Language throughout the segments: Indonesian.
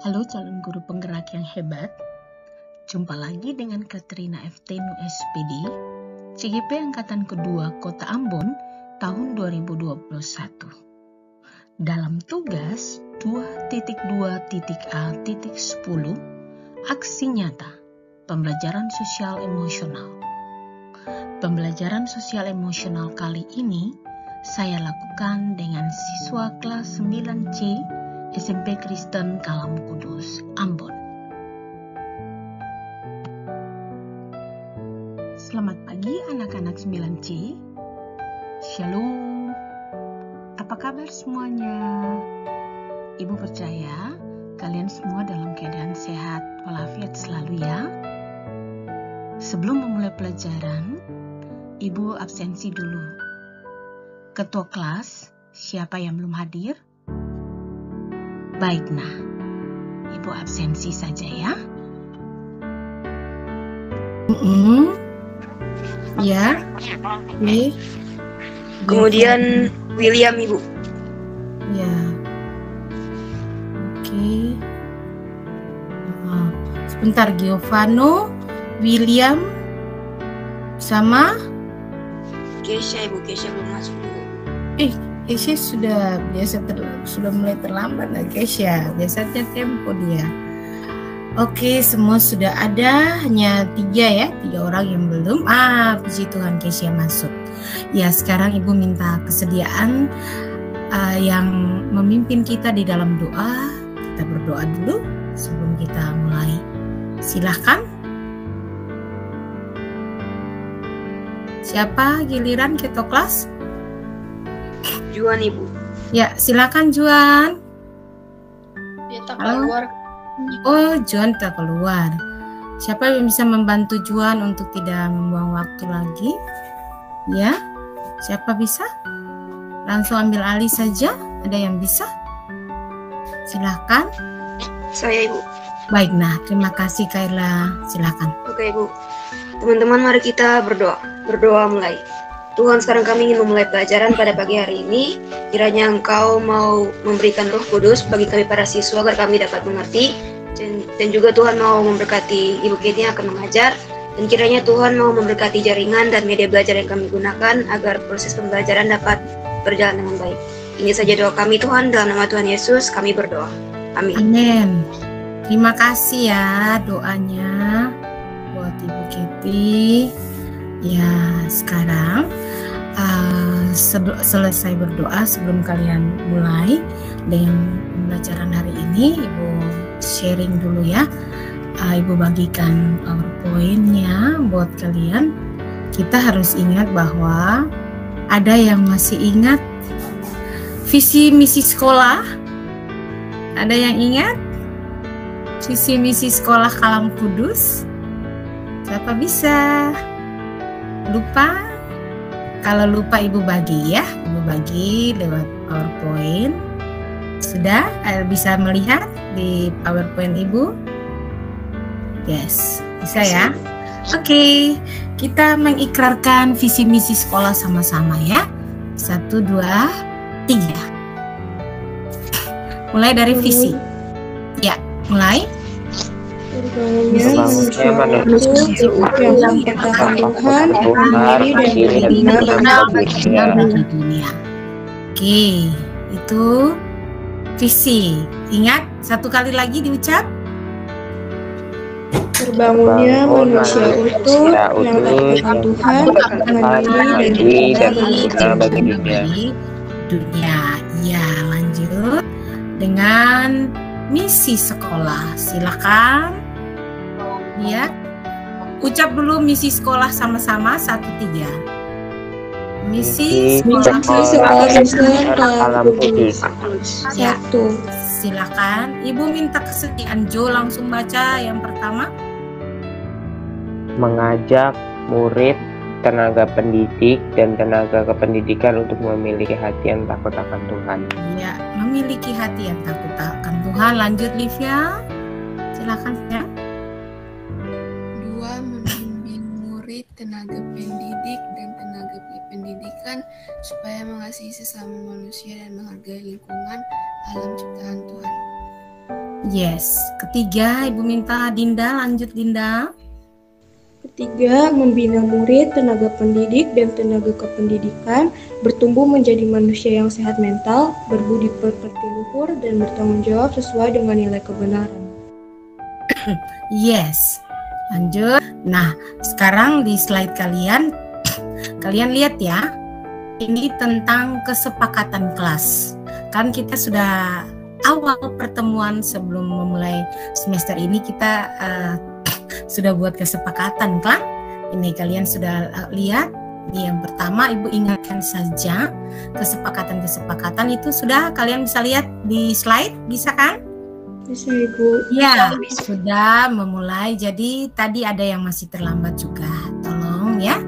Halo calon guru penggerak yang hebat, jumpa lagi dengan Katrina FT Nu SPD, CGP Angkatan Kedua Kota Ambon tahun 2021. Dalam tugas 2.2.A.10, aksi nyata, pembelajaran sosial emosional. Pembelajaran sosial emosional kali ini saya lakukan dengan siswa kelas 9C SMP Kristen Kalam Kudus, Ambon. Selamat pagi anak-anak 9C. Shalom. Apa kabar semuanya? Ibu percaya kalian semua dalam keadaan sehat walafiat selalu ya. Sebelum memulai pelajaran, Ibu absensi dulu. Ketua kelas, siapa yang belum hadir? Baik, nah, Ibu absensi saja ya. Ya, nih. Kemudian William, Ibu. Ya. Oke. Sebentar, Giovanno, William, sama Kesha, Ibu. Kesha belum masuk dulu. Kesha sudah mulai terlambat lah Kesha. Biasanya tempo dia. Oke, semua sudah ada, hanya 3 orang yang belum. Puji Tuhan Kesha masuk. Ya, sekarang Ibu minta kesediaan yang memimpin kita di dalam doa. Kita berdoa dulu sebelum kita mulai. Silahkan. Siapa giliran ketua kelas? Juan, Ibu. Ya, silakan Juan. Dia tak keluar. Oh, Juan tak keluar. Siapa yang bisa membantu Juan untuk tidak membuang waktu lagi? Ya, siapa bisa? Langsung ambil alih saja. Ada yang bisa? Silakan. Saya, Ibu. Baik, nah terima kasih Kaila. Silakan. Oke, Ibu. Teman-teman, mari kita berdoa. Berdoa mulai. Tuhan, sekarang kami ingin memulai pelajaran pada pagi hari ini. Kiranya Engkau mau memberikan Roh Kudus bagi kami para siswa agar kami dapat mengerti. Dan juga Tuhan mau memberkati Ibu Keti yang akan mengajar. Dan kiranya Tuhan mau memberkati jaringan dan media belajar yang kami gunakan agar proses pembelajaran dapat berjalan dengan baik. Ini saja doa kami Tuhan, dalam nama Tuhan Yesus kami berdoa. Amin. Amin. Terima kasih ya doanya buat Ibu Keti. Ya, sekarang selesai berdoa sebelum kalian mulai dengan pembelajaran hari ini, Ibu sharing dulu ya. Ibu bagikan PowerPoint-nya buat kalian. Kita harus ingat bahwa ada yang masih ingat visi misi sekolah? Ada yang ingat visi misi sekolah Kalam Kudus? Siapa bisa? Lupa? Kalau lupa Ibu bagi ya. Ibu bagi lewat PowerPoint. Sudah bisa melihat di PowerPoint Ibu? Yes, bisa ya? Oke, kita mengikrarkan visi misi sekolah sama-sama ya. 1, 2, 3. Mulai dari visi. Ya, mulai. Oke, itu visi. Ingat, satu kali lagi diucap. Terbangunnya manusia utuh yang takut Tuhan, mandiri dan berguna bagi dunia. Ya, lanjut dengan misi sekolah. Silakan. Ya, ucap dulu misi sekolah sama-sama 1, 3. Misi sekolah Kalam Kudus. Ya, silakan. Ibu minta kesediaan Jo langsung baca yang pertama. Mengajak murid, tenaga pendidik, dan tenaga kependidikan untuk memiliki hati yang takut akan Tuhan. Ya, memiliki hati yang takut akan Tuhan. Lanjut Livia, silakan ya. 2. Membimbing murid, tenaga pendidik, dan tenaga pendidikan supaya mengasihi sesama manusia dan menghargai lingkungan alam ciptaan Tuhan. Yes. Ketiga, Ibu minta Dinda, lanjut Dinda. Ketiga, membina murid, tenaga pendidik, dan tenaga kependidikan bertumbuh menjadi manusia yang sehat mental, berbudi pekerti luhur, dan bertanggung jawab sesuai dengan nilai kebenaran. Yes. Lanjut. Nah, sekarang di slide kalian lihat ya. Ini tentang kesepakatan kelas. Kan kita sudah awal pertemuan sebelum memulai semester ini kita sudah buat kesepakatan kan? Ini kalian sudah lihat. Yang pertama Ibu ingatkan saja kesepakatan itu sudah kalian bisa lihat di slide, bisa kan? Bisa Ibu. Ya, sudah memulai. Jadi tadi ada yang masih terlambat juga. Tolong ya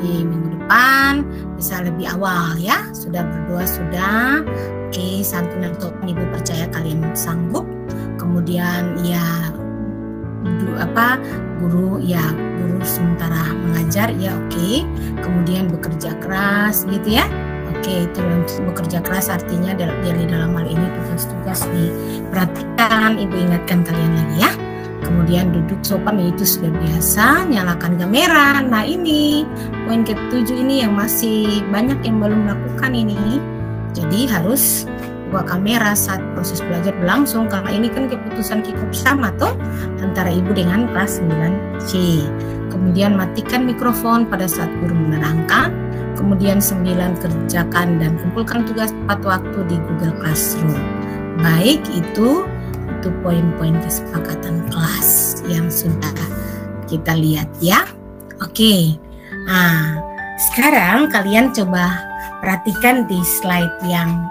di minggu depan bisa lebih awal ya. Sudah berdoa sudah. Oke, santunan topan Ibu percaya kalian sanggup. Kemudian ya guru sementara mengajar ya oke. Kemudian bekerja keras gitu ya. Oke, itu bekerja keras artinya dari dalam hal ini tugas-tugas diperhatikan. Ibu ingatkan kalian lagi ya. Kemudian duduk sopan itu sudah biasa, nyalakan kamera. Nah ini poin ke-7 ini yang masih banyak yang belum melakukan ini. Jadi harus buka kamera saat proses belajar berlangsung karena ini kan keputusan kita bersama tuh antara ibu dengan kelas 9C. Kemudian matikan mikrofon pada saat guru menerangkan. Kemudian 9 kerjakan dan kumpulkan tugas tepat waktu di Google Classroom. Baik, itu poin-poin kesepakatan kelas yang sudah kita lihat ya. Oke. Nah, sekarang kalian coba perhatikan di slide yang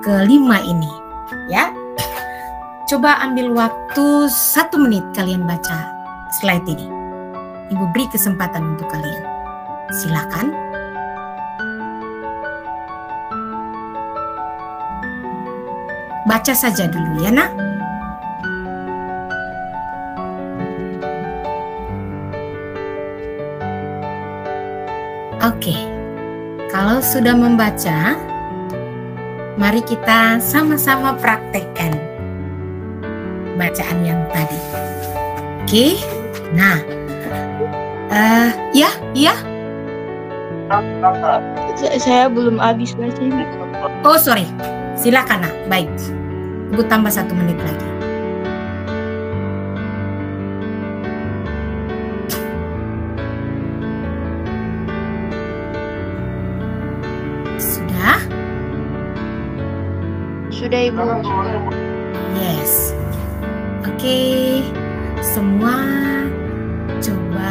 kelima ini ya. Coba ambil waktu 1 menit kalian baca slide ini. Ibu beri kesempatan untuk kalian. Silakan. Baca saja dulu ya nak. Oke, kalau sudah membaca, mari kita sama-sama praktekkan bacaan yang tadi. Oke, nah, ya. Saya belum habis baca. Oh sorry, silakan nak. Baik, Ibu tambah 1 menit lagi. Sudah Ibu. Yes. Oke, semua coba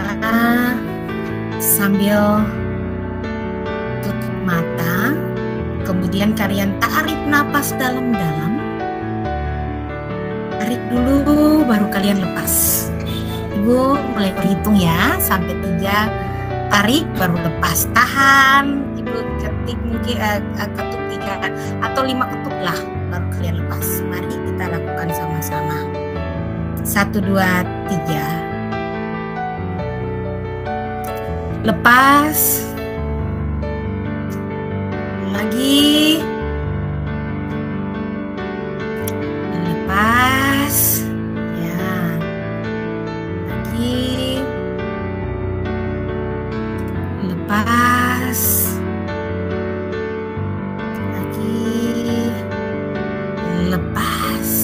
sambil tutup mata. Kemudian kalian tarik napas dalam-dalam. Tarik dulu, baru kalian lepas. Ibu mulai berhitung ya, sampai 3. Tarik, baru lepas. Tahan. Ibu ketik mungkin ketuk 3 atau 5 ketuk lah. Baru kalian lepas. Mari kita lakukan sama-sama. 1, 2, 3. Lepas. Lagi. Lepas. Ya. Lagi. Lepas. Lepas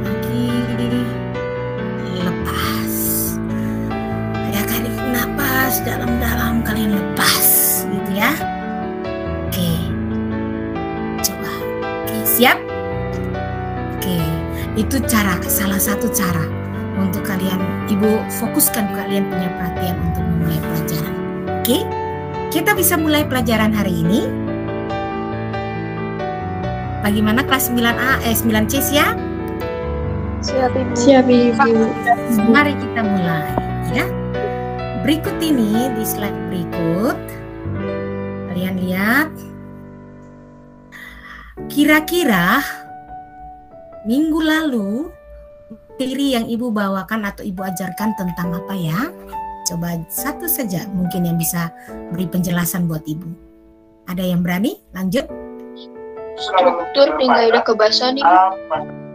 lagi, lepas ya, tarik napas dalam-dalam, kalian lepas gitu ya. Oke, coba. Oke, siap. Oke, itu salah satu cara untuk kalian, Ibu fokuskan kalian punya perhatian untuk memulai pelajaran. Oke, kita bisa mulai pelajaran hari ini. Bagaimana kelas 9A, 9C siap? Siap Ibu. Siap Ibu. Mari kita mulai ya. Berikut ini di slide berikut. Kalian lihat. Kira-kira minggu lalu materi yang Ibu bawakan atau Ibu ajarkan tentang apa ya? Coba satu saja mungkin yang bisa beri penjelasan buat Ibu. Ada yang berani? Lanjut. struktur dan kaidah kebahasaan, Ibu.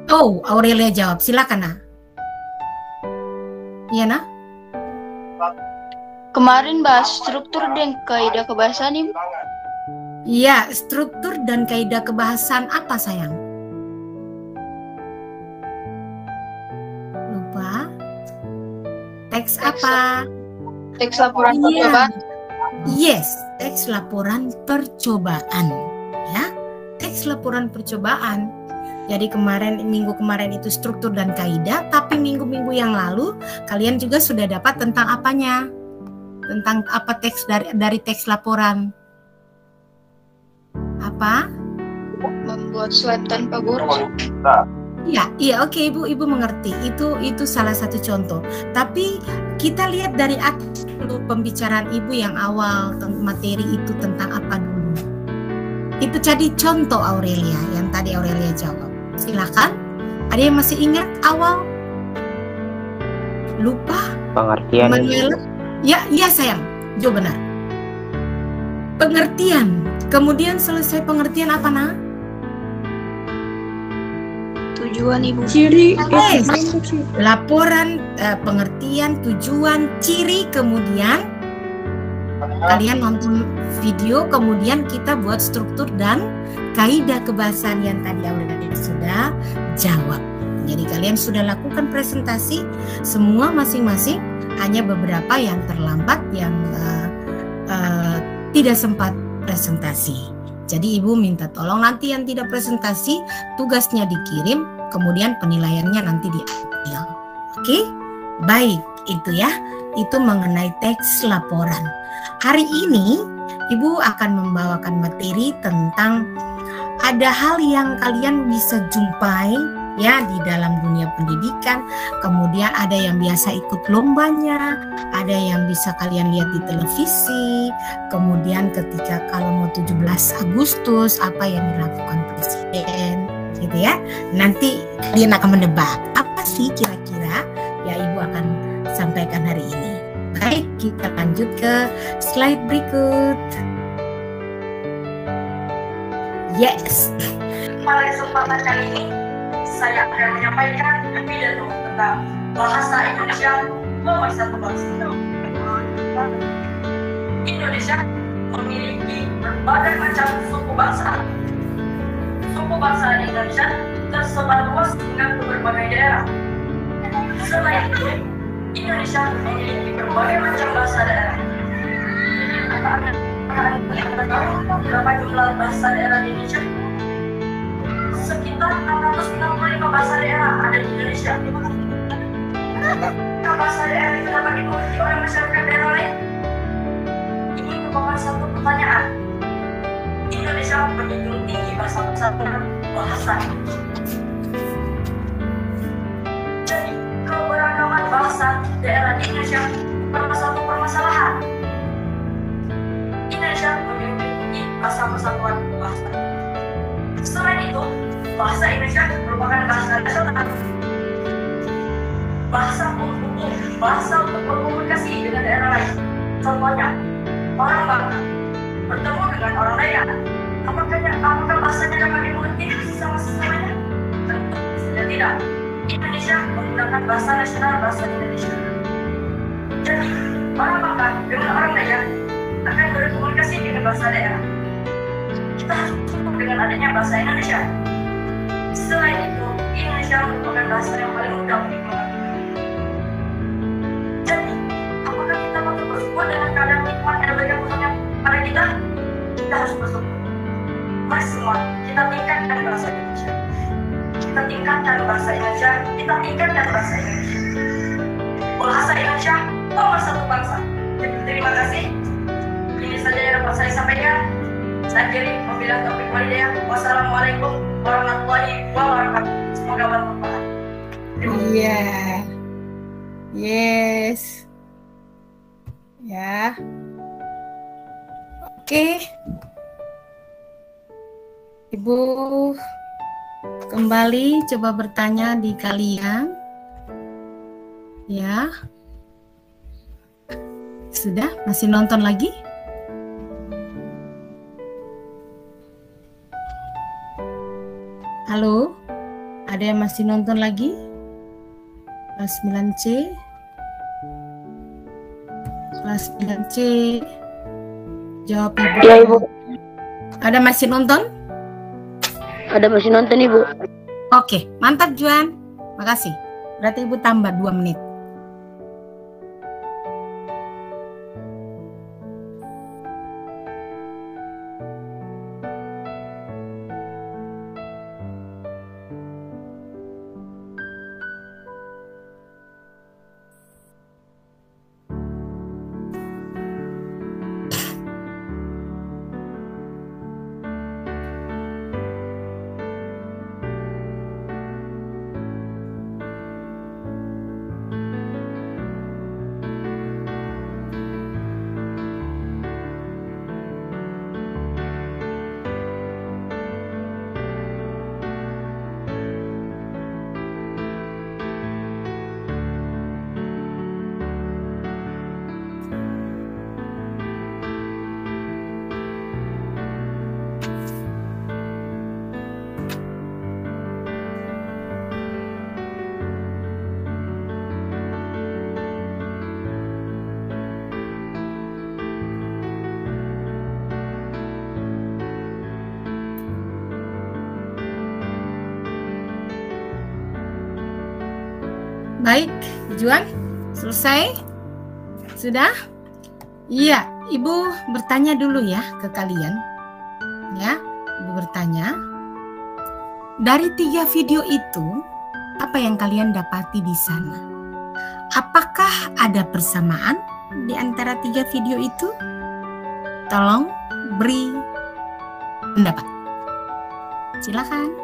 Oh, Aurelia jawab. Silakan, Nah. Iya, Nah? Kemarin bahas struktur dan kaidah kebahasaan, Ibu. Iya, struktur dan kaidah kebahasaan apa, sayang? Lupa. Teks apa? Teks laporan Iya. percobaan. Yes, teks laporan percobaan. Ya, teks laporan percobaan. Jadi minggu kemarin itu struktur dan kaidah, tapi minggu-minggu yang lalu kalian juga sudah dapat tentang apanya? Tentang apa teks dari teks laporan? Apa? Membuat slide tanpa boros. Iya, oke, Ibu mengerti. Itu salah satu contoh. Tapi kita lihat dari atas dulu pembicaraan Ibu yang awal materi itu tentang apa dulu. Itu jadi contoh Aurelia yang tadi Aurelia jawab. Silakan. Ada yang masih ingat awal? Lupa? Pengertian. Ya sayang, jawab benar. Pengertian. Kemudian selesai pengertian apa, Nah? Tujuan, Ibu. Ciri. Laporan, pengertian, tujuan, ciri, kemudian kalian nonton video, kemudian kita buat struktur dan kaidah kebahasaan yang tadi Aurelia sudah jawab. Jadi kalian sudah lakukan presentasi semua masing-masing, hanya beberapa yang terlambat yang tidak sempat presentasi. Jadi Ibu minta tolong nanti yang tidak presentasi tugasnya dikirim, kemudian penilaiannya nanti diambil. Oke? Baik, itu ya. Itu mengenai teks laporan. Hari ini Ibu akan membawakan materi tentang ada hal yang kalian bisa jumpai ya di dalam dunia pendidikan. Kemudian ada yang biasa ikut lombanya, ada yang bisa kalian lihat di televisi. Kemudian ketika kalau mau 17 Agustus apa yang dilakukan presiden gitu ya. Nanti kalian akan menebak apa sih kira-kira ya Ibu akan sampaikan hari ini. Baik, kita lanjut ke slide berikut. Yes. Pada kesempatan kali ini saya akan menyampaikan pidato tentang bahasa Indonesia nomor 1 bangsa. Indonesia memiliki berbagai macam suku bangsa. Suku bangsa di Indonesia tersebar luas dengan berbagai daerah. Selain itu, Indonesia memiliki berbagai macam bahasa daerah. Anda tahu berapa jumlah bahasa daerah di Indonesia? Sekitar 665 bahasa daerah ada di Indonesia. Bahasa daerah itu dapat dimengerti oleh masyarakat daerah lain. Ini merupakan satu pertanyaan. Indonesia menjunjung tinggi persatuan bahasa. Jadi keberagaman bahasa daerah di Indonesia bukanlah satu permasalahan. Indonesia menjunjung tinggi persatuan bahasa. Selain itu, bahasa Indonesia merupakan bahasa nasional. Bahasa umum, bahasa untuk berkomunikasi dengan daerah lain. Contohnya, orang Bangka bertemu dengan orang Dayak. Apakah bahasanya dapat dimengerti sama sesamanya? Tentu saja tidak. Indonesia menggunakan bahasa nasional, bahasa Indonesia. Jadi, orang Bangka dengan orang Dayak akan berkomunikasi dengan bahasa daerah. Kita harus cukup dengan adanya bahasa Indonesia. Selain itu, Indonesia merupakan bahasa yang paling mudah untuk dimengerti. Jadi, apakah kita patut bersyukur dengan keadaan nikmat yang berikan Tuhan pada kita? Kita harus bersyukur. Mari semua, kita tingkatkan bahasa Indonesia. Kita tingkatkan bahasa Indonesia. Kita tingkatkan bahasa Indonesia. Bahasa Indonesia nomor 1 bangsa. Jadi, terima kasih. Ini saja yang dapat saya sampaikan. Saya kiri membilang topik walidayah. Wassalamualaikum warahmatullahi wabarakatuh. Semoga bermanfaat. Iya. Yes. Ya. Oke. Ibu kembali coba bertanya di kalian. Ya. Sudah? Masih nonton lagi? Halo? Ada yang masih nonton lagi? Kelas 9C? Kelas 9C? Jawab Ibu. Ya, Ibu. Ada masih nonton? Ada masih nonton, Ibu. Oke, mantap Juan. Makasih. Berarti Ibu tambah 2 menit. Baik, Juan, selesai? Sudah? Iya, Ibu bertanya dulu ya ke kalian. Ya, Ibu bertanya. Dari 3 video itu, apa yang kalian dapati di sana? Apakah ada persamaan di antara 3 video itu? Tolong beri pendapat. Silakan.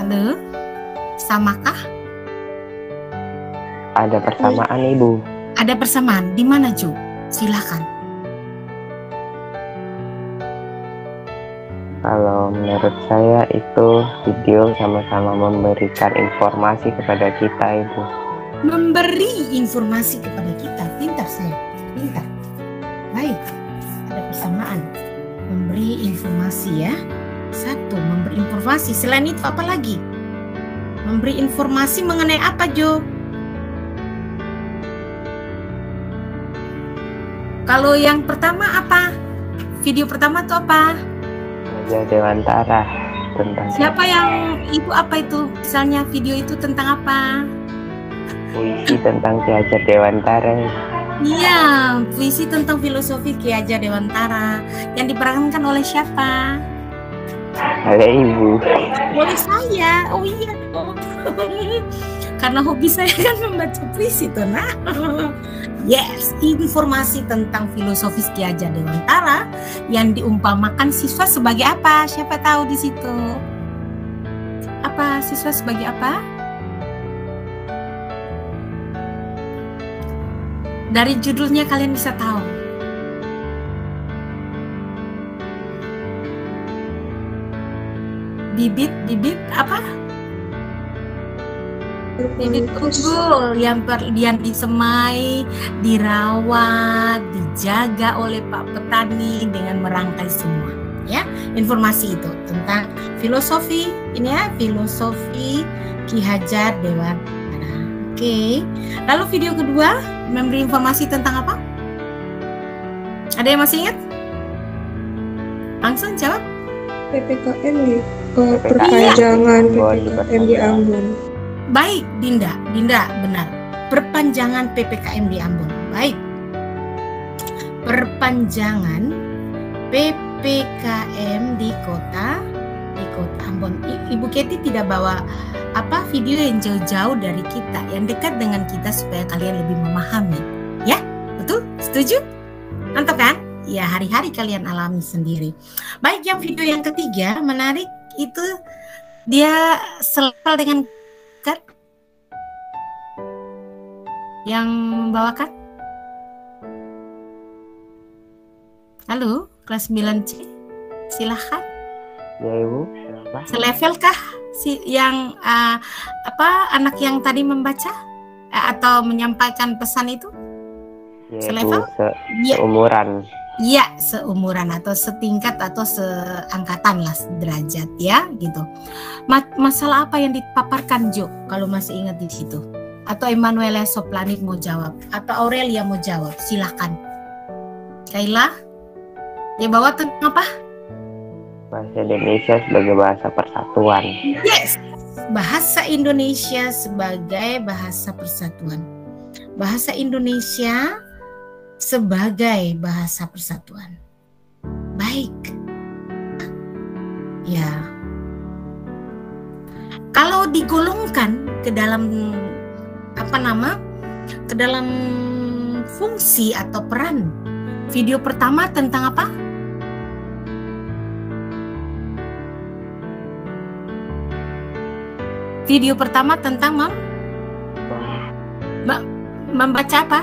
Halo, samakah? Ada persamaan, Ibu. Ada persamaan. Di mana, Ju? Silakan. Kalau menurut saya itu video sama-sama memberikan informasi kepada kita, Ibu. Memberi informasi kepada kita. Pintar saya. Pintar. Baik. Ada persamaan. Memberi informasi ya. 1, memberi informasi. Selain itu apa lagi? Memberi informasi mengenai apa, Jo? Kalau yang pertama apa? Video pertama itu apa? Ki Hajar Dewantara tentang Siapa yang itu apa itu? Misalnya video itu tentang apa? puisi tentang Ki Hajar Dewantara. Iya, puisi tentang filosofi Ki Hajar Dewantara yang diperankan oleh siapa? Oleh Ibu. Oleh saya. Oh iya dong. Karena hobi saya kan membaca puisi tuh, nah. Yes, informasi tentang filosofis Ki Hajar Dewantara yang diumpamakan siswa sebagai apa? Siapa tahu di situ? Apa siswa sebagai apa? Dari judulnya kalian bisa tahu. Bibit apa? Bibit unggul yang disemai, dirawat, dijaga oleh Pak Petani dengan merangkai semua. Ya, informasi itu tentang filosofi ini ya, filosofi Ki Hajar Dewantara. Oke. Lalu video kedua memberi informasi tentang apa? Ada yang masih ingat? Langsung jawab. PPKM di perpanjangan PPKM di Ambon. Baik, Dinda benar. Perpanjangan PPKM di Ambon. Baik. Perpanjangan PPKM di kota Ambon. Ibu Keti tidak bawa apa video yang jauh-jauh dari kita, yang dekat dengan kita supaya kalian lebih memahami. Ya, betul? Setuju? Mantap kan? Ya, hari-hari kalian alami sendiri. Baik, yang video yang ketiga menarik itu dia selevel dengan kan yang membawakan. Halo, kelas 9C, silahkan. Ya, Ibu. Kenapa? Selevel kah yang anak yang tadi membaca atau menyampaikan pesan itu? Ya, Selevel? Ibu, seumuran. Ya, seumuran atau setingkat atau seangkatan lah derajat ya gitu. Masalah apa yang dipaparkan Jo? Kalau masih ingat di situ. Atau Emanuela Soplanit mau jawab atau Aurelia mau jawab, silakan. Kaila, dia bawa tentang apa? Bahasa Indonesia sebagai bahasa persatuan. Yes, bahasa Indonesia sebagai bahasa persatuan. Bahasa Indonesia sebagai bahasa persatuan. Baik. Ya. Kalau digolongkan ke dalam ke dalam fungsi atau peran, video pertama tentang apa? Video pertama tentang membaca apa?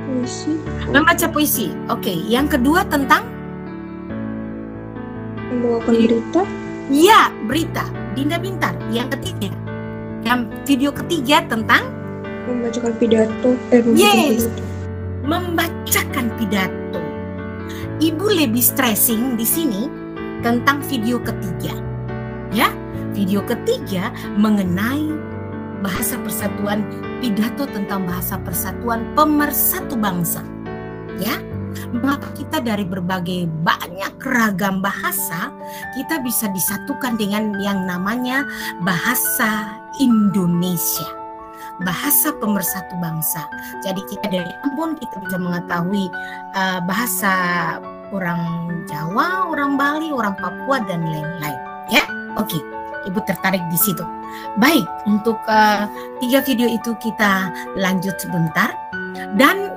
Puisi. Membaca puisi. Oke. Yang kedua tentang Membawakan berita. ya, berita. Dinda Bintar. Yang ketiga. Yang video ketiga tentang Membacakan pidato. Yes. Membacakan pidato. Ibu lebih stressing di sini tentang video ketiga. Ya, video ketiga mengenai bahasa persatuan, pidato tentang bahasa persatuan pemersatu bangsa. Ya, mengapa kita dari berbagai banyak ragam bahasa kita bisa disatukan dengan yang namanya bahasa Indonesia, bahasa pemersatu bangsa. Jadi kita dari Ambon kita bisa mengetahui bahasa orang Jawa, orang Bali, orang Papua dan lain-lain. Ya, oke. Ibu tertarik di situ. Baik, untuk 3 video itu kita lanjut sebentar. Dan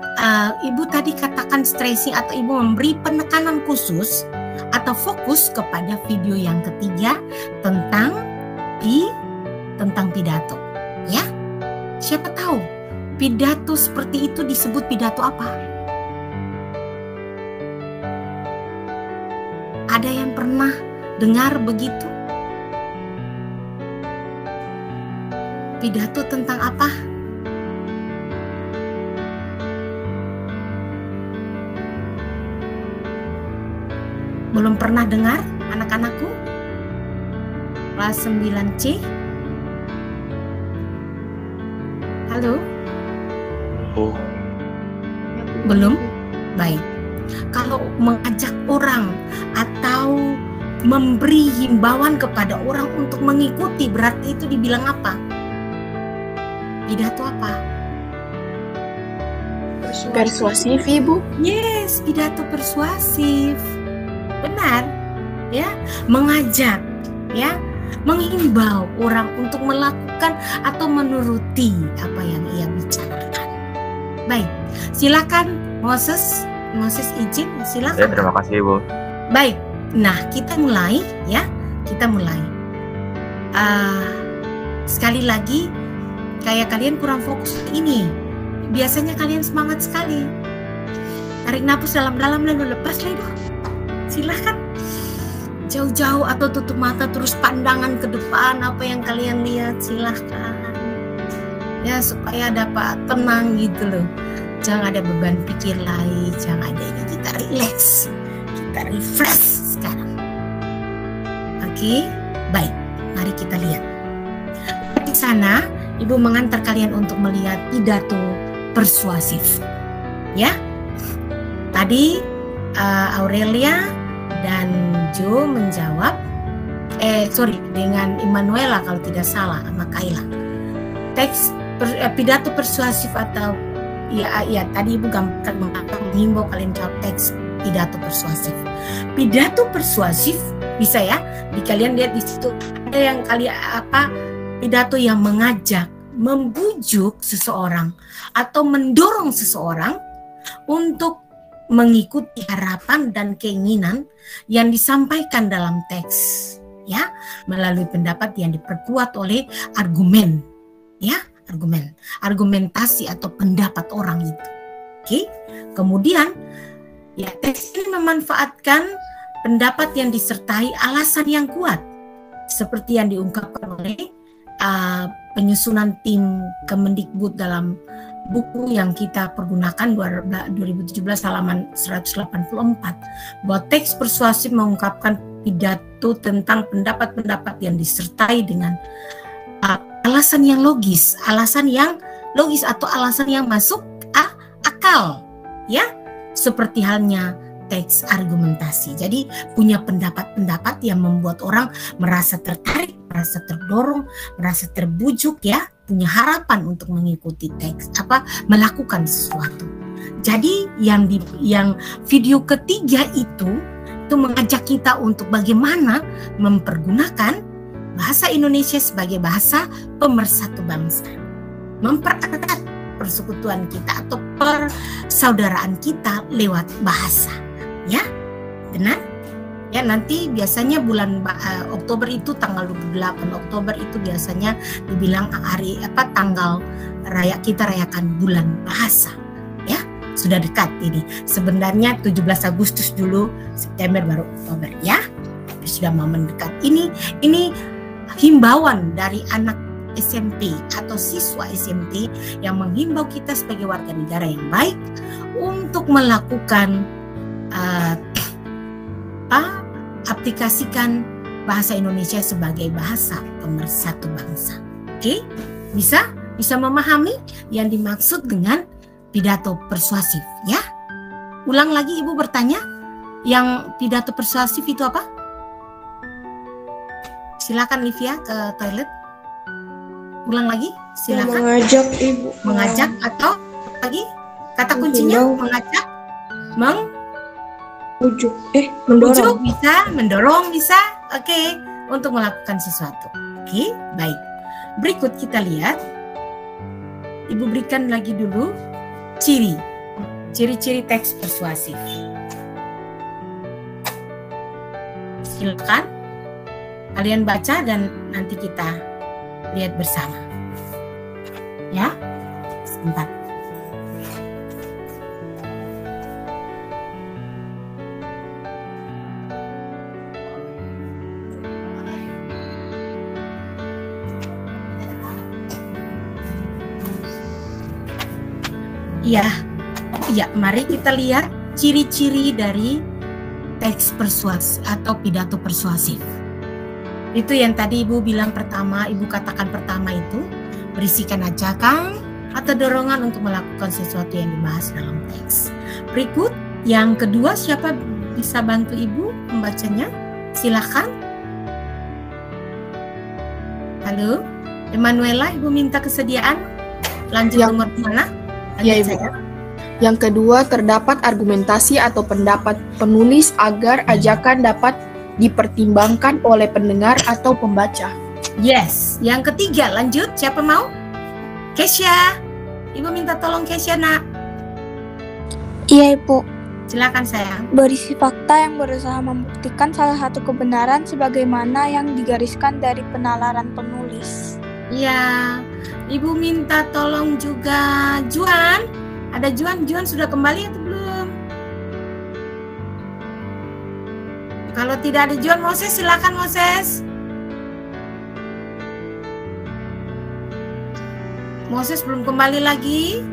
Ibu tadi katakan stressing atau Ibu memberi penekanan khusus atau fokus kepada video yang ketiga tentang pidato. Ya, siapa tahu pidato seperti itu disebut pidato apa? Ada yang pernah dengar begitu? Pidato tentang apa? Belum pernah dengar anak-anakku? Kelas 9C? Halo? Belum? Baik. Kalau mengajak orang atau memberi himbauan kepada orang untuk mengikuti, berarti itu dibilang apa? Pidato apa? Persuasif, Ibu. Yes, pidato persuasif. Benar. Ya, mengajak, ya, menghimbau orang untuk melakukan atau menuruti apa yang ia bicarakan. Baik, silakan Moses izin, silakan. Ya, terima kasih Ibu. Baik, nah kita mulai ya, kita mulai. Sekali lagi, kayak kalian kurang fokus ini. Biasanya kalian semangat sekali. Tarik nafas dalam-dalam lalu lepas lagi. Silahkan. Jauh-jauh atau tutup mata terus pandangan ke depan apa yang kalian lihat, silahkan. Ya supaya dapat tenang gitu loh. Jangan ada beban pikir lain, jangan ada ini. Kita relax, kita refresh sekarang. Oke, baik. Mari kita lihat. Di sana Ibu mengantar kalian untuk melihat pidato persuasif. Ya. Tadi Aurelia dan Jo menjawab. Dengan Emanuela kalau tidak salah sama Kaila. Teks pidato persuasif atau ya tadi Ibu gampang menghimbau kalian jawab teks pidato persuasif. Pidato persuasif bisa ya. Di kalian lihat di situ ada yang pidato yang mengajak, membujuk seseorang atau mendorong seseorang untuk mengikuti harapan dan keinginan yang disampaikan dalam teks, ya, melalui pendapat yang diperkuat oleh argumen, ya, argumentasi atau pendapat orang itu. Oke, kemudian ya teks ini memanfaatkan pendapat yang disertai alasan yang kuat, seperti yang diungkapkan oleh penyusunan tim Kemendikbud dalam buku yang kita pergunakan 2017 halaman 184, bahwa teks persuasif mengungkapkan pidato tentang pendapat-pendapat yang disertai dengan alasan yang logis atau alasan yang masuk akal, ya, seperti halnya teks argumentasi. Jadi punya pendapat-pendapat yang membuat orang merasa tertarik, merasa terdorong, merasa terbujuk, ya, punya harapan untuk mengikuti teks, melakukan sesuatu. Jadi yang video ketiga itu mengajak kita untuk bagaimana mempergunakan bahasa Indonesia sebagai bahasa pemersatu bangsa, mempererat persekutuan kita atau persaudaraan kita lewat bahasa, ya, benar? Ya, nanti biasanya bulan Oktober itu tanggal 28 Oktober itu biasanya dibilang tanggal kita rayakan bulan bahasa, ya. Sudah dekat ini. Sebenarnya 17 Agustus dulu, September baru Oktober, ya. Sudah mau mendekat. Ini himbauan dari anak SMP atau siswa SMP yang menghimbau kita sebagai warga negara yang baik untuk melakukan aplikasikan bahasa Indonesia sebagai bahasa pemersatu bangsa. Oke? Bisa memahami yang dimaksud dengan pidato persuasif, ya? Ulang lagi, Ibu bertanya, yang pidato persuasif itu apa? Silakan Livia ke toilet. Ulang lagi, silakan. Mengajak, Ibu. Mengajak atau lagi? Kata kuncinya mengajak, mendorong. Mendorong bisa. Oke, untuk melakukan sesuatu. Oke, baik. Berikut kita lihat. Ibu berikan lagi dulu ciri-ciri teks persuasif. Silakan kalian baca dan nanti kita lihat bersama. Ya, sebentar. Ya, mari kita lihat ciri-ciri dari teks persuasif atau pidato persuasif. Itu yang tadi Ibu bilang pertama, Ibu katakan pertama itu berisikan ajakan atau dorongan untuk melakukan sesuatu yang dibahas dalam teks. Berikut yang kedua, siapa bisa bantu Ibu membacanya? Silakan. Halo, Emanuela, Ibu minta kesediaan. Lanjut nomor mana? Ya, Ibu. Yang kedua, terdapat argumentasi atau pendapat penulis agar ajakan dapat dipertimbangkan oleh pendengar atau pembaca. Yes. Yang ketiga, lanjut. Siapa mau? Kesya. Ibu minta tolong Kesya, nak. Iya, Ibu. Silakan, sayang. Berisi fakta yang berusaha membuktikan salah satu kebenaran sebagaimana yang digariskan dari penalaran penulis. Iya. Ibu minta tolong juga Juan. Ada Juan sudah kembali atau belum? Kalau tidak ada Juan, Moses, silakan Moses. Moses belum kembali lagi.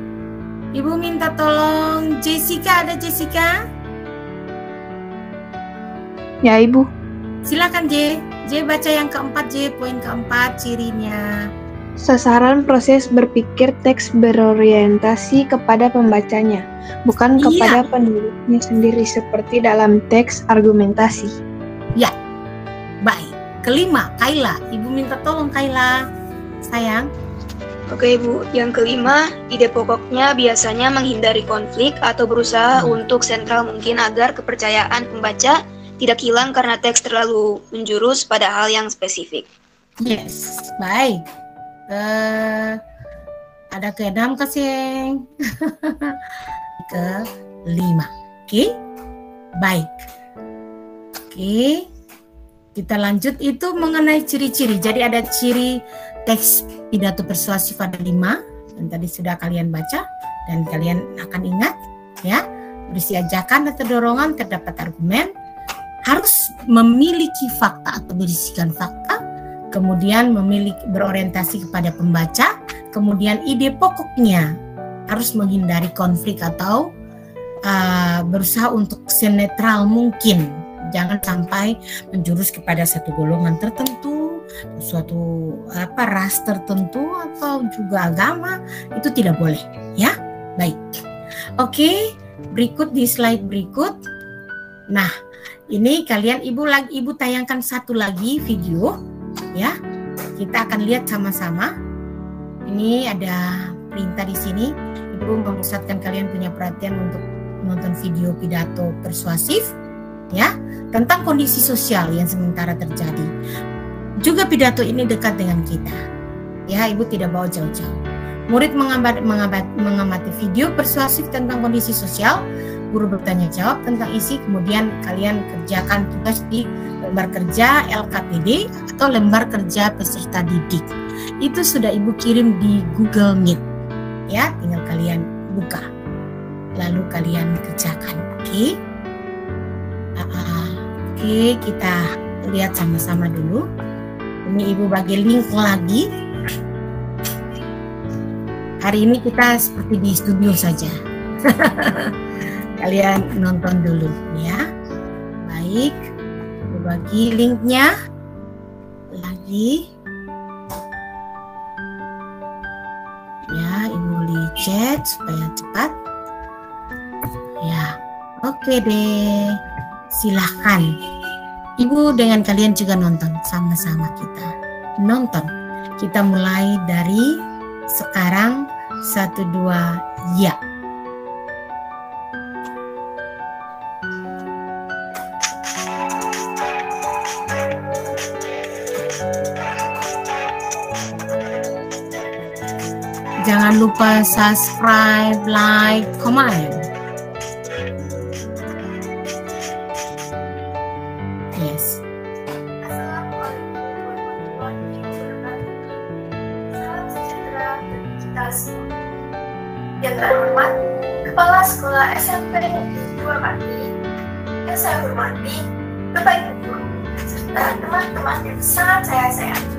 Ibu minta tolong Jessica, ada Jessica? Ya, Ibu. Silakan J baca yang keempat, poin keempat, cirinya. Sasaran proses berpikir teks berorientasi kepada pembacanya, bukan kepada penulisnya sendiri seperti dalam teks argumentasi. Ya, baik. Kelima, Kaila. Ibu minta tolong Kaila, sayang. Oke Ibu, yang kelima, ide pokoknya biasanya menghindari konflik atau berusaha untuk sentral mungkin agar kepercayaan pembaca tidak hilang karena teks terlalu menjurus pada hal yang spesifik. Yes, baik. Ada ke-6 kasing. Ke-5. Oke. Baik. Oke. Kita lanjut itu mengenai ciri-ciri. Jadi ada ciri teks pidato persuasif ada 5 yang tadi sudah kalian baca dan kalian akan ingat, ya. Berisi ajakan atau dorongan, terdapat argumen, harus memiliki fakta atau berisikan fakta, kemudian berorientasi kepada pembaca, kemudian ide pokoknya harus menghindari konflik atau berusaha untuk senetral mungkin. Jangan sampai menjurus kepada satu golongan tertentu, suatu ras tertentu atau juga agama, itu tidak boleh, ya. Baik. Oke, berikut di slide berikut. Nah, ini kalian ibu tayangkan satu lagi video, ya. Kita akan lihat sama-sama. Ini ada perintah di sini. Ibu memusatkan kalian punya perhatian untuk menonton video pidato persuasif, ya, tentang kondisi sosial yang sementara terjadi. Juga pidato ini dekat dengan kita, ya. Ibu tidak bawa jauh-jauh. Murid mengamati video persuasif tentang kondisi sosial, guru bertanya jawab tentang isi, kemudian kalian kerjakan tugas di lembar kerja LKPD atau lembar kerja peserta didik. Itu sudah ibu kirim di Google Meet, ya. Tinggal kalian buka, lalu kalian kerjakan. Oke. Oke, kita lihat sama-sama dulu. Ini ibu bagi link lagi. Hari ini kita seperti di studio saja. Kalian nonton dulu, ya. Baik, ibu bagi linknya lagi. Ya, ibu di chat supaya cepat. Ya, oke deh. Silahkan. Ibu dengan kalian juga nonton, sama-sama kita nonton. Kita mulai dari sekarang, 1, 2, ya. Jangan lupa subscribe, like, comment. Yes. Yang terhormat, Kepala Sekolah SMP 2 Pati, yang saya hormati, Bapak Ibu Guru, serta teman-teman yang sangat saya sayangi.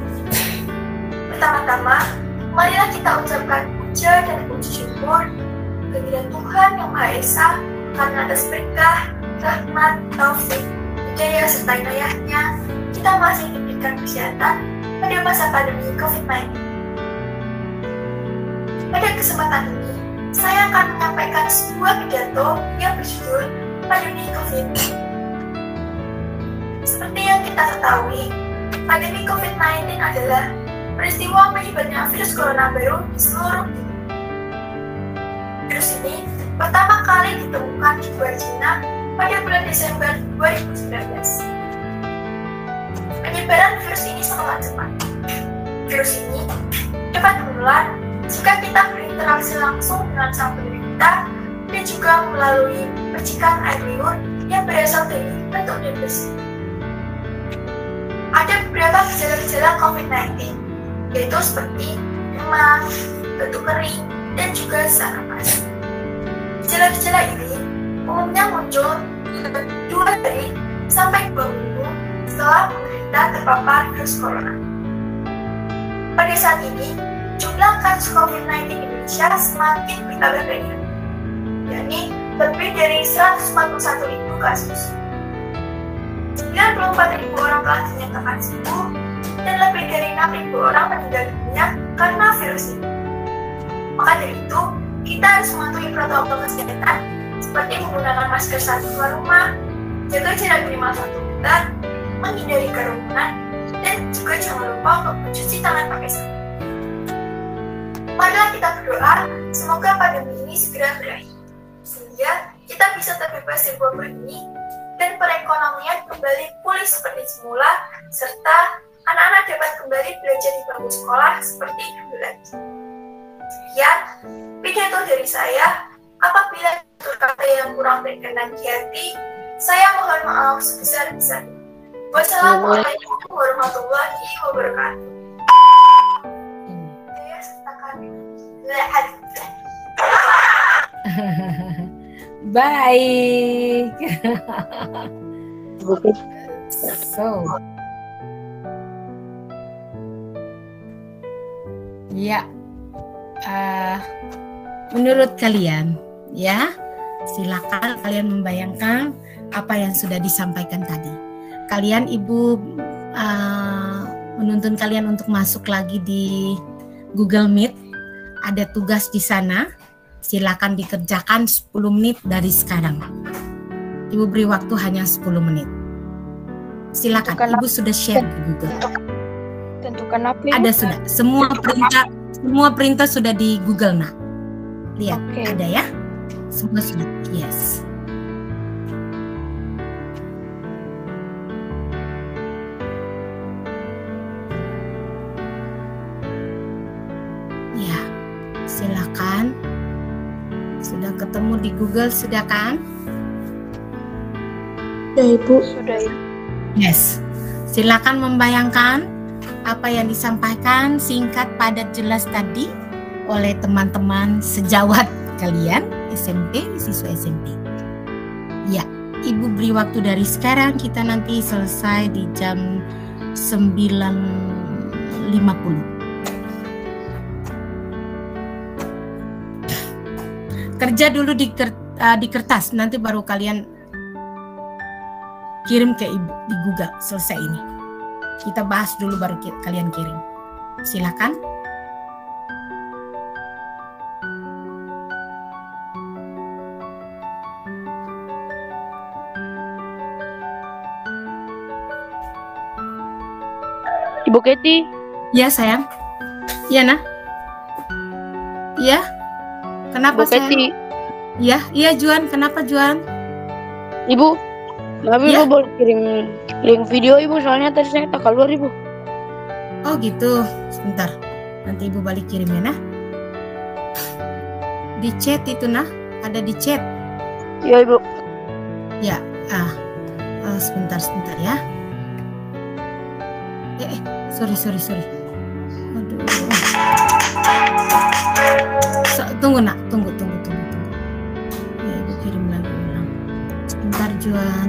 Pertama-tama, marilah kita ucapkan puja dan puji syukur kehadiran Tuhan Yang Maha Esa karena atas berkah, rahmat, taufik, hidayah serta inayahnya kita masih diberikan kesehatan pada masa pandemi COVID-19. Pada kesempatan ini, saya akan menyampaikan sebuah pidato yang berjudul Pandemi COVID-19. Seperti yang kita ketahui, pandemi COVID-19 adalah peristiwa menyebarnya virus corona baru di seluruh dunia. Virus ini pertama kali ditemukan di luar Cina pada bulan Desember 2019. Penyebaran virus ini sangat cepat. Virus ini dapat menular jika kita berinteraksi langsung dengan sang penderita dan juga melalui percikan air liur yang berasal dari bentuk dan bersih. Ada beberapa gejala-gejala COVID-19, yaitu seperti demam, batuk kering, dan juga sesak napas. Gejala-gejala ini umumnya muncul 2 hari sampai 2 minggu setelah penderita terpapar virus corona. Pada saat ini, jumlah kasus COVID-19 di Indonesia semakin bertambah banyak, yakni lebih dari 141.000 kasus. 94.000 orang telah dinyatakan sembuh dan lebih dari 6.000 orang meninggal dunia karena virus ini. Maka dari itu, kita harus mematuhi protokol kesehatan seperti menggunakan masker saat keluar rumah, jaga jarak minimal 1 meter, menghindari kerumunan, dan juga jangan lupa untuk mencuci tangan pakai sabun. Marilah kita berdoa, semoga pandemi ini segera berakhir, sehingga kita bisa terbebas dari wabah ini dan perekonomian kembali pulih seperti semula, serta anak-anak dapat kembali belajar di bangku sekolah seperti dulu lagi. Sekian pidato dari saya. Apabila kata yang kurang berkenan di hati, saya mohon maaf sebesar-besarnya. Wassalamualaikum warahmatullahi wabarakatuh. Saya sertakan baik. So, ya, menurut kalian? Ya, silakan kalian membayangkan apa yang sudah disampaikan tadi. Kalian, Ibu menuntun kalian untuk masuk lagi di Google Meet. Ada tugas di sana. Silakan dikerjakan 10 menit dari sekarang. Ibu beri waktu hanya 10 menit. Silakan, Ibu sudah share di Google. Tentukan apa? Ibu? Ada sudah. Semua perintah sudah di Google, nak. Lihat, ada ya. Semua sudah. Yes. Ya, silakan. Sudah ketemu di Google, sudah kan? Ya, Ibu. Sudah, Ibu. Yes. Silakan membayangkan apa yang disampaikan singkat, padat, jelas tadi oleh teman-teman sejawat kalian SMP, siswa SMP. Ya, Ibu beri waktu dari sekarang, kita nanti selesai di jam 9.50. Kerja dulu di kertas, nanti baru kalian kirim ke Ibu di Google. Selesai ini, kita bahas dulu baru kalian kirim. Silakan. Ibu Keti. Ya sayang. Iya nah. Iya. Kenapa Ibu Keti? Iya, iya Juan. Kenapa Juan? Ibu, tapi Ya? Ibu boleh kirim link video Ibu, soalnya tadi saya tak keluar Ibu. Oh gitu. Sebentar. Nanti Ibu balik kirim ya nah. Di chat itu nah. Ada di chat. Iya Ibu. Ya. Sebentar ya. Sorry. Aduh. Tunggu nak, tunggu. Ya, Ibu kirim lagi ulang. Sebentar Juan.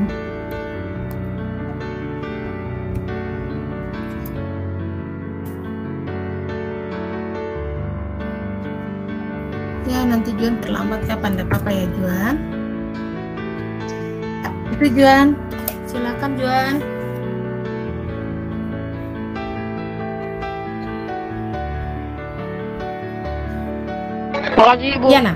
Ya nanti Juan terlambat kapan ada apa ya Juan? Itu Juan. Silakan Juan. Makasih Ibu. Iya nak.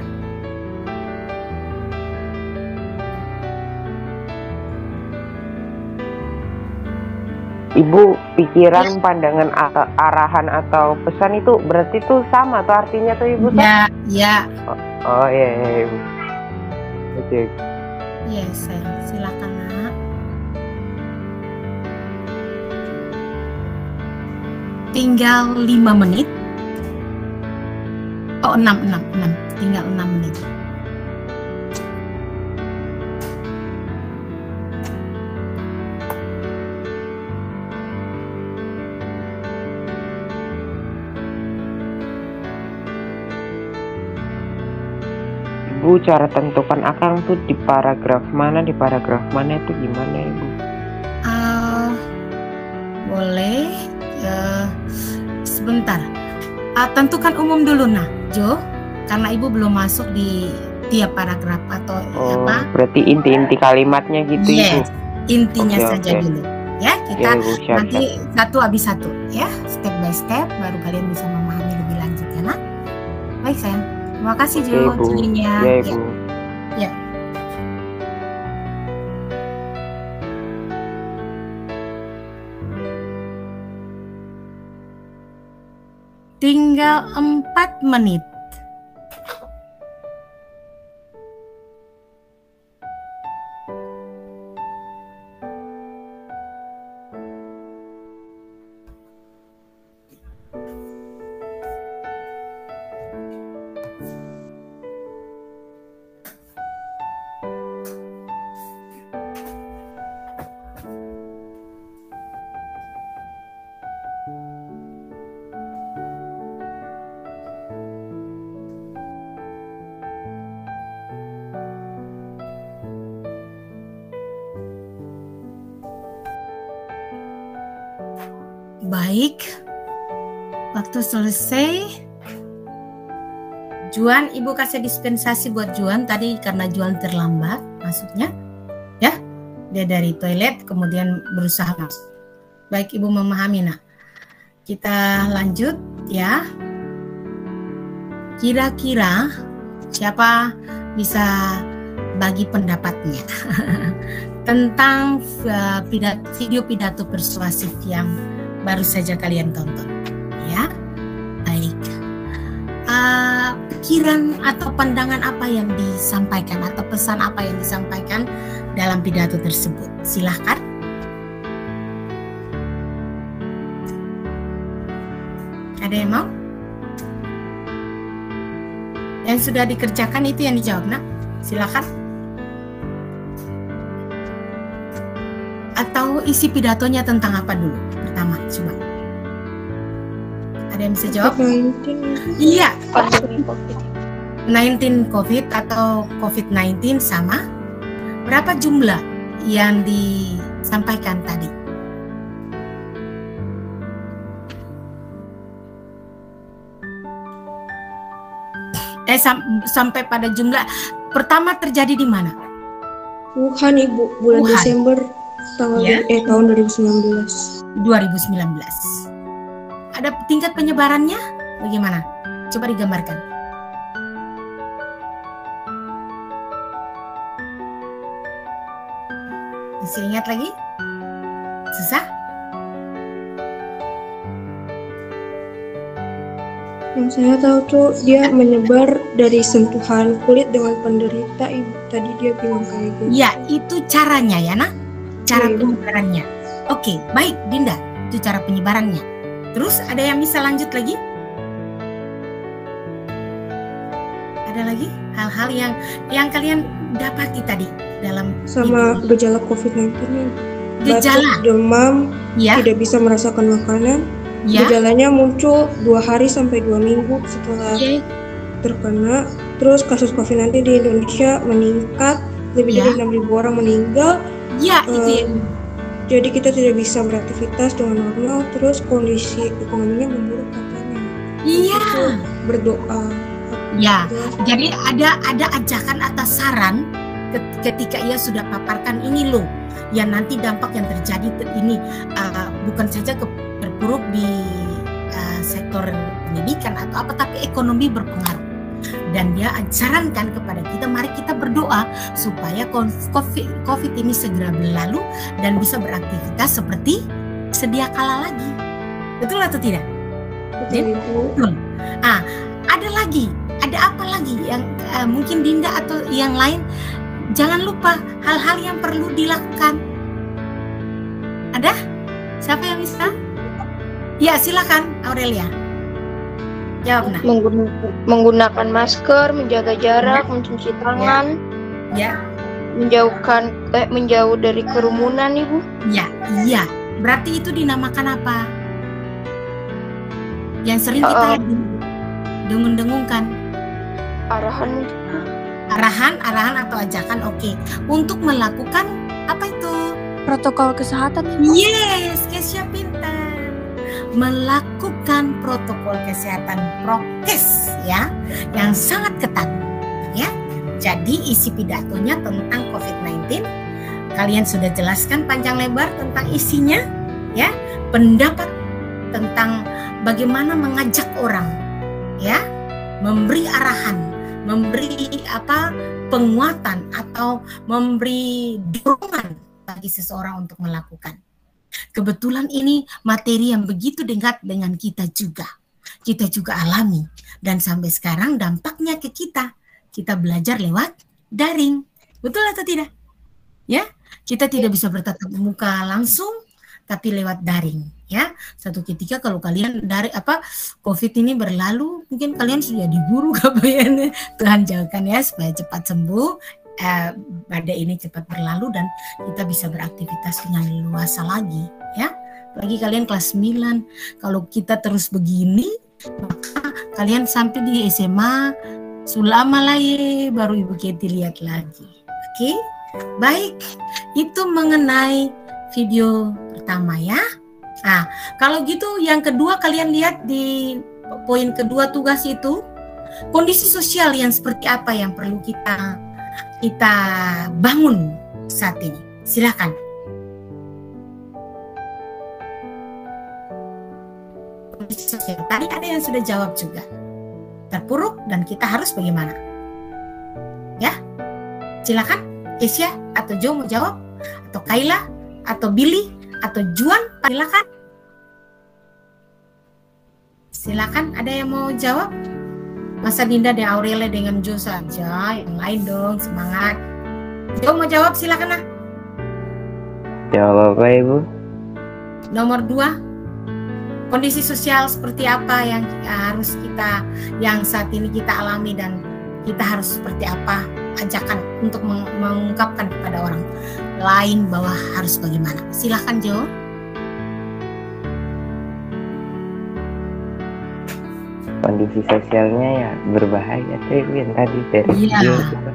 Ibu, pikiran, pandangan, arahan atau pesan itu berarti tuh sama tuh artinya tuh Ibu? Ya. Oh iya Ibu. Oke. Yes, sayang. Silakan nak. Tinggal 5 menit. Oh 6. Tinggal 6 menit. Ibu, cara tentukan akang tuh di paragraf mana itu gimana Ibu? Boleh. Sebentar. Tentukan umum dulu nah, Jo. Karena Ibu belum masuk di tiap paragraf atau apa. Berarti inti-inti kalimatnya gitu Ibu. Yes, intinya saja dulu. Ya, kita Ibu, siap. nanti satu habis satu ya, step by step baru kalian bisa memahami lebih lanjut ya nak. Baik sayang. Terima kasih Jo jadinya. Ya Ibu. Ya. Tinggal 4 menit. Baik, waktu selesai. Juan, Ibu kasih dispensasi buat Juan tadi karena Juan terlambat maksudnya. Ya, dia dari toilet kemudian berusaha masuk. Baik, Ibu memahami nak. Kita lanjut ya. Kira-kira siapa bisa bagi pendapatnya tentang video pidato persuasif yang baru saja kalian tonton ya. Baik, pikiran atau pandangan apa yang disampaikan atau pesan apa yang disampaikan dalam pidato tersebut, silahkan. Ada yang mau? Yang sudah dikerjakan itu yang dijawab nak, silakan. Atau isi pidatonya tentang apa dulu? Pertama, coba. Ada yang bisa jawab? COVID-19. Iya. 19 COVID atau COVID-19 sama. Berapa jumlah yang disampaikan tadi? Sampai pada jumlah pertama terjadi di mana? Wuhan, Ibu, bulan Wuhan. Desember tahun 2019. 2019. Ada tingkat penyebarannya bagaimana? Coba digambarkan. Masih ingat lagi? Susah? Yang saya tahu tuh dia menyebar dari sentuhan kulit dengan penderita, Ibu. Tadi dia bilang kayak gitu. Ya, itu caranya ya, nak. Cara penyebarannya. Oke, baik, Dinda. Itu cara penyebarannya. Terus ada yang bisa lanjut lagi? Ada lagi hal-hal yang kalian dapati tadi dalam sama gejala COVID-19 ini. Gejala batuk, demam, ya. Tidak bisa merasakan makanan. Ya. Gejalanya muncul 2 hari sampai 2 minggu setelah terkena. Terus kasus COVID-19 di Indonesia meningkat, lebih dari 6.000 orang meninggal. Ya, itu ya. Jadi kita tidak bisa beraktivitas dengan normal. Terus kondisi ekonominya memburuk katanya. Iya. Berdoa. Ya, jadi ada ajakan atau saran ketika ia sudah paparkan ini loh, yang nanti dampak yang terjadi ini bukan saja terpuruk di sektor pendidikan atau apa, tapi ekonomi berpengaruh. Dan dia sarankan kepada kita, mari kita berdoa supaya COVID ini segera berlalu dan bisa beraktivitas seperti sedia kala lagi. Betul atau tidak? Betul. Ada lagi. Ada apa lagi yang mungkin Dinda atau yang lain? Jangan lupa hal-hal yang perlu dilakukan. Ada? Siapa yang bisa? Ya, silakan Aurelia. Jawab, nah. Menggunakan masker, menjaga jarak, mencuci tangan. Ya. Menjauh dari kerumunan, Ibu. Ya, iya. Berarti itu dinamakan apa? Yang sering kita dengung-dengungkan. Arahan atau ajakan, oke. Untuk melakukan apa itu? Protokol kesehatan. Yes, Kesia pintar. Melakukan protokol kesehatan prokes ya, yang sangat ketat ya. Jadi isi pidatonya tentang COVID-19 kalian sudah jelaskan panjang lebar tentang isinya ya. Pendapat tentang bagaimana mengajak orang ya, memberi arahan, memberi penguatan atau memberi dorongan bagi seseorang untuk melakukan. Kebetulan ini materi yang begitu dekat dengan kita juga alami, dan sampai sekarang dampaknya ke kita belajar lewat daring, betul atau tidak? Ya, kita tidak bisa bertatap muka langsung, tapi lewat daring. Ya, satu ketika kalau kalian dari COVID ini berlalu, mungkin kalian sudah diburu kabarnya. Tuhan jauhkan ya, supaya cepat sembuh, badai ini cepat berlalu dan kita bisa beraktivitas dengan leluasa lagi. Ya, bagi kalian kelas 9, kalau kita terus begini, maka kalian sampai di SMA sulama lagi baru Ibu Keti lihat lagi. Oke, baik, itu mengenai video pertama ya. Nah, kalau gitu yang kedua kalian lihat di poin kedua tugas itu, Kondisi sosial yang seperti apa yang perlu kita bangun saat ini? Silakan. Kondisi sosial. Tadi ada yang sudah jawab juga. Terpuruk dan kita harus bagaimana? Ya, silakan. Kesia atau Jo mau jawab? Atau Kayla? Atau Billy? Atau Juan? Silakan. Silakan, ada yang mau jawab? Masa Dinda dan Aurelia dengan Jo saja? Yang lain dong, semangat. Jo mau jawab, silakan lah. Jawab apa Ibu? Nomor 2, kondisi sosial seperti apa yang harus yang saat ini kita alami dan kita harus seperti apa ajakan untuk mengungkapkan kepada orang lain bahwa harus bagaimana. Silakan Jo. Kondisi sosialnya ya berbahaya tuh yang tadi dari video gitu.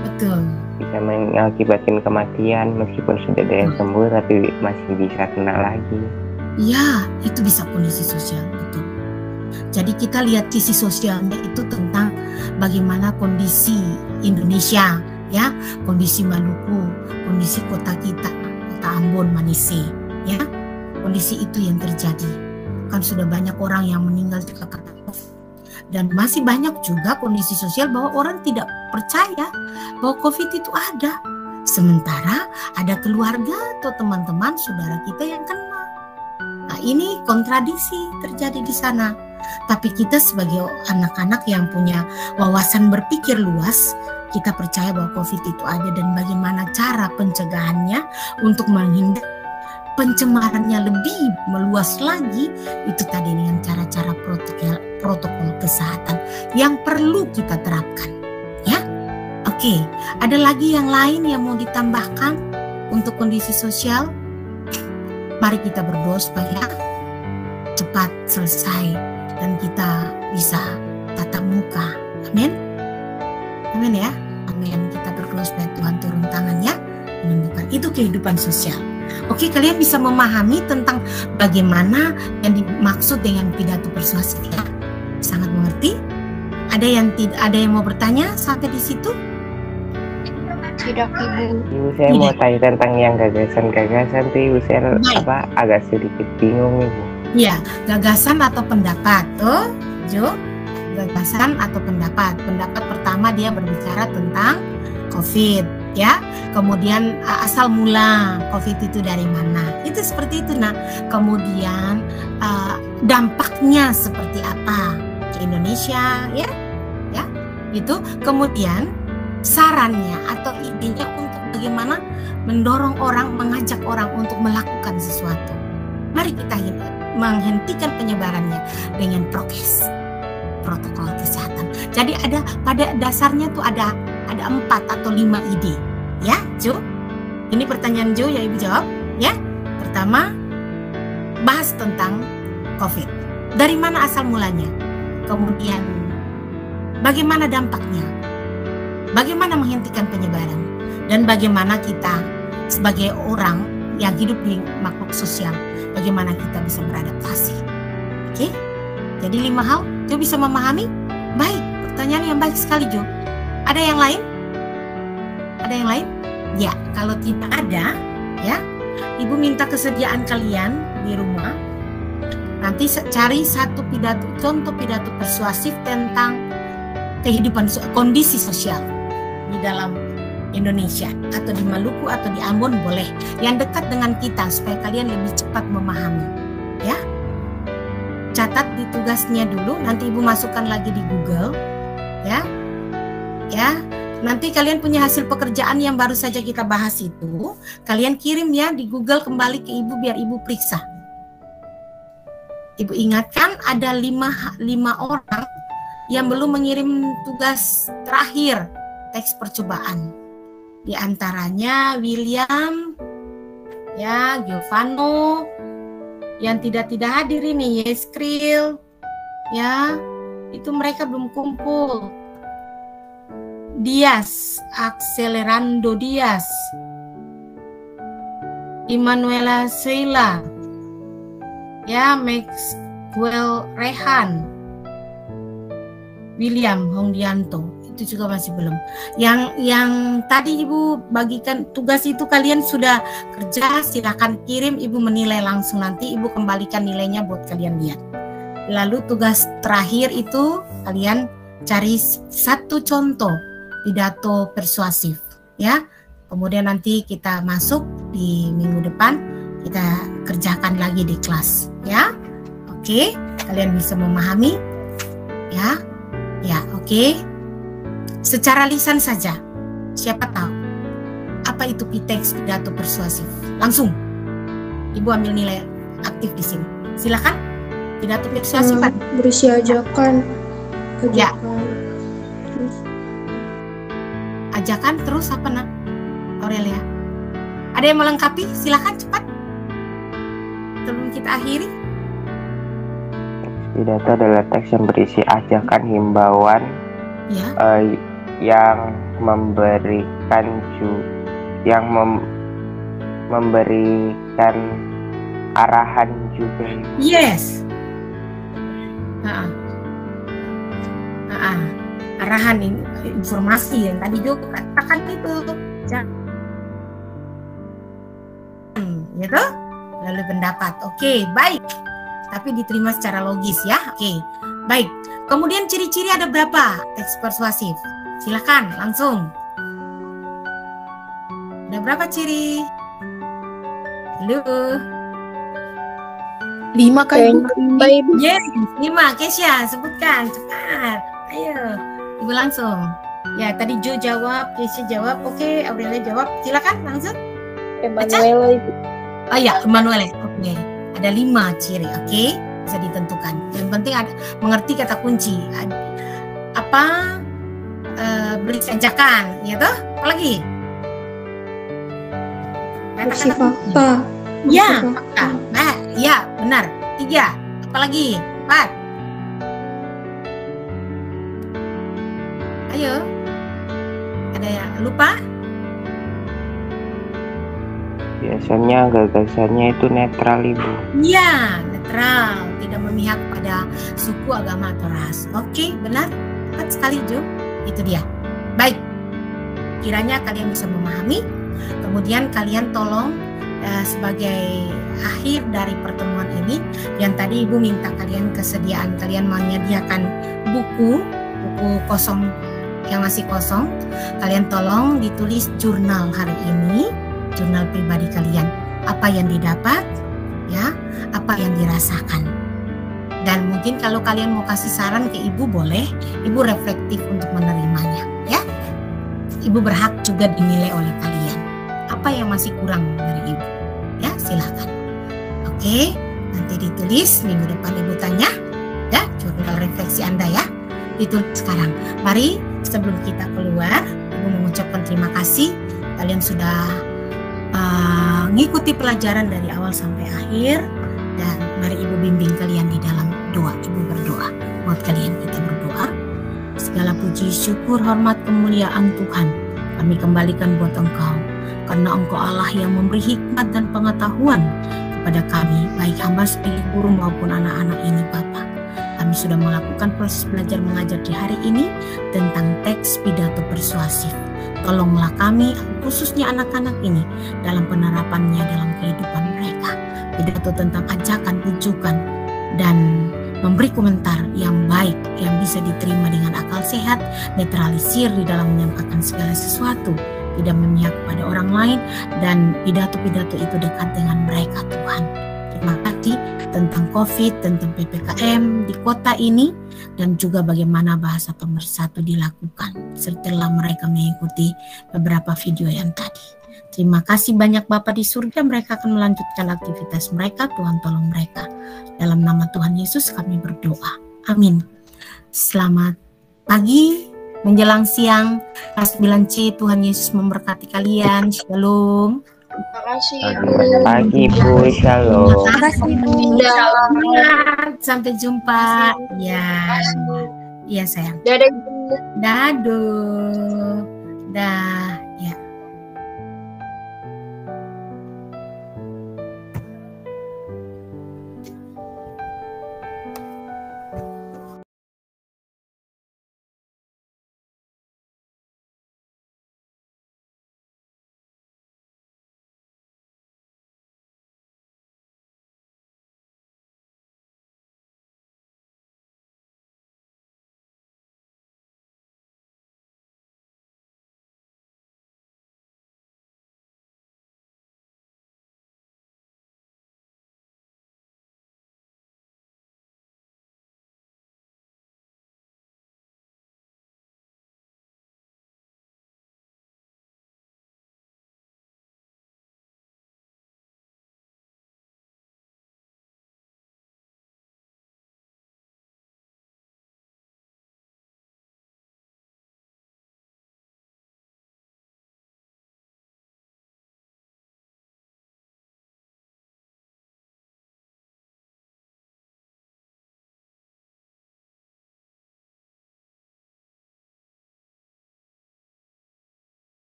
Betul. Bisa mengakibatkan kematian meskipun sudah ada yang sembuh tapi masih bisa kena lagi. Ya, itu bisa kondisi sosial, betul. Jadi kita lihat sisi sosialnya itu tentang bagaimana kondisi Indonesia, ya, kondisi Maluku, kondisi kota kita, kota Ambon, Manise, ya, kondisi itu yang terjadi. Kan sudah banyak orang yang meninggal juga karena COVID. Dan masih banyak juga kondisi sosial bahwa orang tidak percaya bahwa COVID itu ada. Sementara ada keluarga atau teman-teman saudara kita yang kena. Nah, ini kontradiksi terjadi di sana. Tapi kita sebagai anak-anak yang punya wawasan berpikir luas, kita percaya bahwa COVID itu ada dan bagaimana cara pencegahannya untuk menghindari pencemarannya lebih meluas lagi, itu tadi dengan cara-cara protokol kesehatan yang perlu kita terapkan, ya. Oke, ada lagi yang lain yang mau ditambahkan untuk kondisi sosial? Mari kita berdoa supaya cepat selesai dan kita bisa tatap muka. Amin. Amin ya. Amin. Kita berdoa supaya Tuhan turun tangannya menyembuhkan. Itu kehidupan sosial. Oke, kalian bisa memahami tentang bagaimana yang dimaksud dengan pidato persuasif ya? Sangat mengerti? Ada yang mau bertanya sampai di situ? Tidak, Ibu. Ibu, saya mau tanya tentang yang gagasan-gagasan tuh Ibu, saya agak sedikit bingung Ibu. Ya, gagasan atau pendapat tuh, Jo? Gagasan atau pendapat. Pendapat pertama dia berbicara tentang COVID, ya. Kemudian asal mula COVID itu dari mana? Itu seperti itu. Nah, kemudian dampaknya seperti apa ke Indonesia, ya, ya. Itu kemudian sarannya atau idenya untuk bagaimana mendorong orang, mengajak orang untuk melakukan sesuatu. Mari kita menghentikan penyebarannya dengan prokes, protokol kesehatan. Jadi ada pada dasarnya tuh ada 4 atau 5 ide, ya, Jo. Ini pertanyaan Jo ya, Ibu jawab, ya. Pertama, bahas tentang COVID. Dari mana asal mulanya? Kemudian bagaimana dampaknya? Bagaimana menghentikan penyebaran? Dan bagaimana kita sebagai orang yang hidup di makhluk sosial, bagaimana kita bisa beradaptasi? Oke? Jadi 5 hal, Jo bisa memahami? Baik, pertanyaan yang baik sekali, Jo. Ada yang lain? Ada yang lain? Ya, kalau tidak ada, ya, Ibu minta kesediaan kalian di rumah. Nanti cari satu pidato, contoh pidato persuasif tentang kehidupan kondisi sosial di dalam Indonesia atau di Maluku atau di Ambon boleh, yang dekat dengan kita supaya kalian lebih cepat memahami, ya. Catat di tugasnya dulu, nanti Ibu masukkan lagi di Google, ya. Ya, nanti kalian punya hasil pekerjaan yang baru saja kita bahas itu, kalian kirim ya di Google kembali ke Ibu biar Ibu periksa. Ibu ingatkan ada 5 orang yang belum mengirim tugas terakhir teks percobaan. Di antaranya William, ya, Giovanno, yang tidak hadir ini, Yeskril, ya, itu mereka belum kumpul. Dias, Accelerando Dias, Immanuela Sheila, ya, Maxwell Rehan, William Hongdianto. Itu juga masih belum. Yang tadi Ibu bagikan tugas itu kalian sudah kerja, silakan kirim, Ibu menilai langsung, nanti Ibu kembalikan nilainya buat kalian lihat. Lalu tugas terakhir itu kalian cari satu contoh pidato persuasif, ya. Kemudian nanti kita masuk di minggu depan, kita kerjakan lagi di kelas, ya. Oke, kalian bisa memahami, ya. Ya, oke. Secara lisan saja, siapa tahu apa itu piteks pidato persuasif? Langsung, Ibu ambil nilai aktif di sini. Silakan, pidato persuasif. Berisi ajakan, ya. Terus. Ajakan terus apa nak? Aurelia, ada yang melengkapi? Silakan cepat. Sebelum kita akhiri. Pidato adalah teks yang berisi ajakan, himbauan, ya. Yang memberikan memberikan arahan juga. Yes. Arahan, informasi yang tadi juga katakan itu. Gitu. Lalu pendapat. Oke, baik. Tapi diterima secara logis, ya. Oke, baik. Kemudian ciri-ciri ada berapa teks persuasif? Silakan langsung. Ada berapa ciri? Halo. 5 kan Ibu? Yes, 5. Kesya, sebutkan cepat. Ayo, Ibu langsung. Ya, tadi Jo jawab, Kesya jawab. Oke, Aurelia jawab. Silakan langsung. Emanuele, Ibu. Oh ya, Emanuele. Oke. Ada 5 ciri, oke? Bisa ditentukan. Yang penting ada mengerti kata kunci. Apa? Beri ajakan, ya toh? Apa lagi? Berisi fakta. Ya, fakta. Nah, ya, benar. 3. Apa lagi? 4. Ayo. Ada yang lupa? Biasanya gagasannya itu netral, Ibu. Iya, netral, tidak memihak pada suku, agama, atau ras. Oke, benar. Tepat sekali, Jo. Itu dia. Baik. Kiranya kalian bisa memahami. Kemudian kalian tolong sebagai akhir dari pertemuan ini, yang tadi Ibu minta kalian kesediaan kalian menyediakan buku kosong yang masih kosong. Kalian tolong ditulis jurnal hari ini. Jurnal pribadi kalian, apa yang didapat, ya, apa yang dirasakan. Dan mungkin kalau kalian mau kasih saran ke Ibu boleh, Ibu reflektif untuk menerimanya, ya. Ibu berhak juga dinilai oleh kalian. Apa yang masih kurang dari Ibu, ya, silakan. Oke, nanti ditulis minggu depan Ibu tanya, ya, jurnal refleksi Anda, ya. Ditulis sekarang. Mari sebelum kita keluar, Ibu mengucapkan terima kasih. Kalian sudah ngikuti pelajaran dari awal sampai akhir, dan mari Ibu bimbing kalian di dalam doa. Ibu berdoa buat kalian, kita berdoa. Segala puji, syukur, hormat, kemuliaan Tuhan kami kembalikan buat Engkau, karena Engkau Allah yang memberi hikmat dan pengetahuan kepada kami, baik hamba sebagai guru maupun anak-anak ini, Bapa. Kami sudah melakukan proses belajar mengajar di hari ini tentang teks pidato persuasif. Tolonglah kami, khususnya anak-anak ini, dalam penerapannya dalam kehidupan mereka. Pidato tentang ajakan, rujukan, dan memberi komentar yang baik, yang bisa diterima dengan akal sehat, netralisir di dalam menyampaikan segala sesuatu, tidak memihak pada orang lain, dan pidato-pidato itu dekat dengan mereka, Tuhan. Terima kasih tentang COVID, tentang PPKM di kota ini, dan juga bagaimana bahasa pemersatu dilakukan setelah mereka mengikuti beberapa video yang tadi. Terima kasih banyak Bapa di surga, mereka akan melanjutkan aktivitas mereka. Tuhan tolong mereka. Dalam nama Tuhan Yesus kami berdoa. Amin. Selamat pagi, menjelang siang, kelas 9C. Tuhan Yesus memberkati kalian. Shalom. Terima kasih, Selamat pagi, Bu. Shalom. Terima kasih, Bu. Sampai jumpa. Ya, iya sayang. Dadah. Dadah. Dah.